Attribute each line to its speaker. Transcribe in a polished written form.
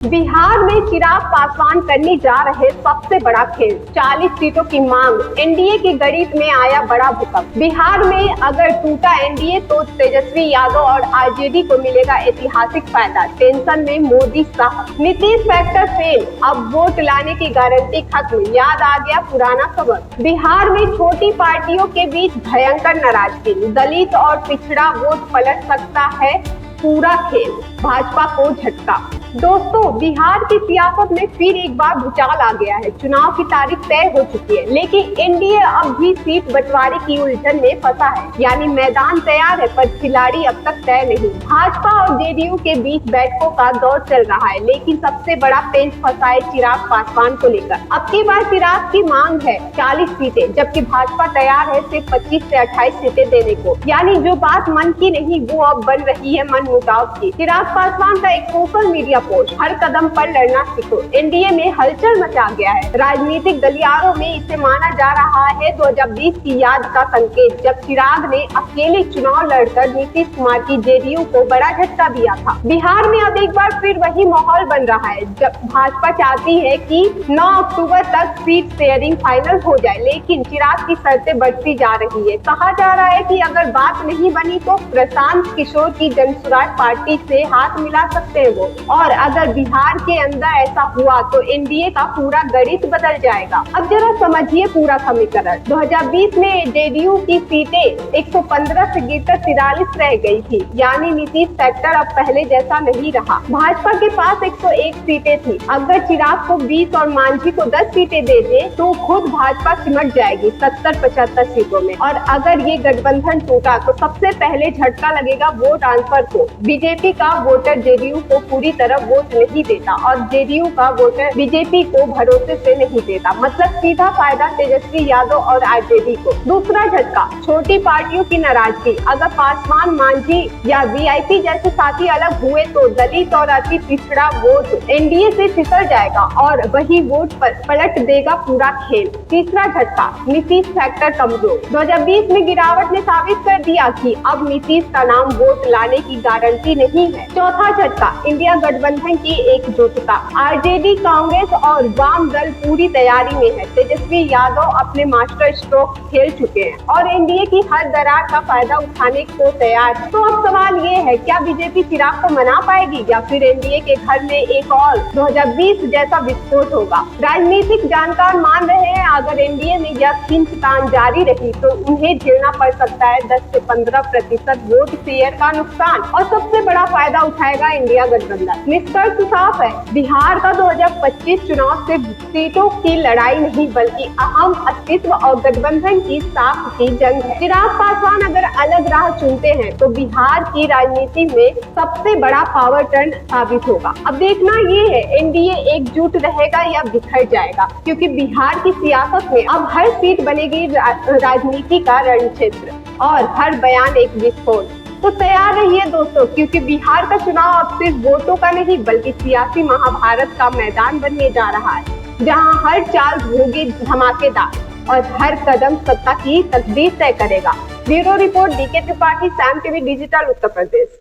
Speaker 1: बिहार में चिराग पासवान करने जा रहे सबसे बड़ा खेल, 40 सीटों की मांग। एनडीए के गणित में आया बड़ा भूकंप। बिहार में अगर टूटा एनडीए तो तेजस्वी यादव और आरजेडी को मिलेगा ऐतिहासिक फायदा। टेंशन में मोदी साहब। नीतीश फैक्टर फेल, अब वोट लाने की गारंटी खत्म। याद आ गया पुराना सबक। बिहार में छोटी पार्टियों के बीच भयंकर नाराजगी। दलित और पिछड़ा वोट पलट सकता है पूरा खेल। भाजपा को झटका। दोस्तों, बिहार की सियासत में फिर एक बार भूचाल आ गया है। चुनाव की तारीख तय हो चुकी है, लेकिन एनडीए अब भी सीट बंटवारे की उलझन में फंसा है। यानी मैदान तैयार है पर खिलाड़ी अब तक तय नहीं। भाजपा और जेडीयू के बीच बैठकों का दौर चल रहा है, लेकिन सबसे बड़ा पेंच फंसा है चिराग पासवान को लेकर। अब की बार चिराग की मांग है 40 सीटें, जबकि भाजपा तैयार है सिर्फ 25 से 28 सीटें देने को। यानी जो बात मन की नहीं वो अब बन रही है मन मुटाव की। चिराग पासवान का एक सोशल मीडिया पोस्ट, हर कदम पर लड़ना सीखो। एनडीए में हलचल मचा गया है। राजनीतिक गलियारों में इसे माना जा रहा है 2020 की याद का संकेत, जब चिराग ने अकेले चुनाव लड़कर नीतीश कुमार की जेडीयू को बड़ा झटका दिया था। बिहार में अब एक बार फिर वही माहौल बन रहा है, जब भाजपा चाहती है कि 9 अक्टूबर तक सीट शेयरिंग फाइनल हो जाए, लेकिन चिराग की शर्तें बढ़ती जा रही है। कहा जा रहा है कि अगर बात नहीं बनी तो प्रशांत किशोर की जनसुराज पार्टी से हाथ मिला सकते हैं वो। और अगर बिहार के अंदर ऐसा हुआ तो एनडीए का पूरा गणित बदल जाएगा। अब जरा समझिए पूरा समीकरण। 2020 में जेडीयू की सीटें 115 से गिरकर 43 रह गई थी, यानी नीतीश फैक्टर अब पहले जैसा नहीं रहा। भाजपा के पास 101 सीटें थी। अगर चिराग को 20 और मांझी को 10 सीटें दे दे तो खुद भाजपा सिमट जाएगी 70-75 सीटों में। और अगर ये गठबंधन टूटा तो सबसे पहले झटका लगेगा वोट ट्रांसफर को। बीजेपी का वोटर जेडीयू को पूरी तरह वोट नहीं देता और जेडीयू का वोटर बीजेपी को भरोसे से नहीं देता। मतलब सीधा फायदा तेजस्वी यादव और आरजेडी को। दूसरा झटका, छोटी पार्टियों की नाराजगी। अगर पासवान, मांझी या वीआईपी जैसे साथी अलग हुए तो दलित और अति पिछड़ा वोट एनडीए से फिसल जाएगा और वही वोट पर पलट देगा पूरा खेल। तीसरा झटका, नीतीश फैक्टर कमजोर। 2020 में गिरावट ने साबित कर दिया कि अब नीतीश का नाम वोट लाने की गारंटी नहीं है। चौथा झटका, इंडिया गठबंधन की एकजुटता। आरजेडी, कांग्रेस और वाम दल पूरी तैयारी में है। तेजस्वी यादव अपने मास्टर स्ट्रोक खेल चुके हैं और एनडीए की हर दरार का फायदा उठाने को तैयार है। तो अब सवाल ये है, क्या बीजेपी चिराग को मना पाएगी या फिर एनडीए के घर में एक और 2020 जैसा विस्फोट होगा? राजनीतिक जानकार मान रहे हैं अगर एनडीए में यह खींचतान जारी रही तो उन्हें झेलना पड़ सकता है 10 से 15% वोट शेयर का नुकसान और सबसे बड़ा फायदा उठाएगा इंडिया गठबंधन। निष्कर्ष साफ है, बिहार का 2025 चुनाव सिर्फ सीटों की लड़ाई नहीं बल्कि अहम अस्तित्व और गठबंधन की साख की जंग है। चिराग पासवान अगर अलग राह चुनते हैं तो बिहार की राजनीति में सबसे बड़ा पावर टर्न साबित होगा। अब देखना ये है एनडीए एकजुट रहेगा या बिखर जाएगा, क्योंकि बिहार की सियासत में अब हर सीट बनेगी राजनीति का रणक्षेत्र और हर बयान एक विस्फोट। तो तैयार रहिए दोस्तों, क्योंकि बिहार का चुनाव अब सिर्फ वोटों का नहीं बल्कि सियासी महाभारत का मैदान बनने जा रहा है, जहां हर चाल होगी धमाकेदार और हर कदम सत्ता की तकदीर तय करेगा। Bureau report, DK Tripathi, Sam TV digital, Uttar प्रदेश।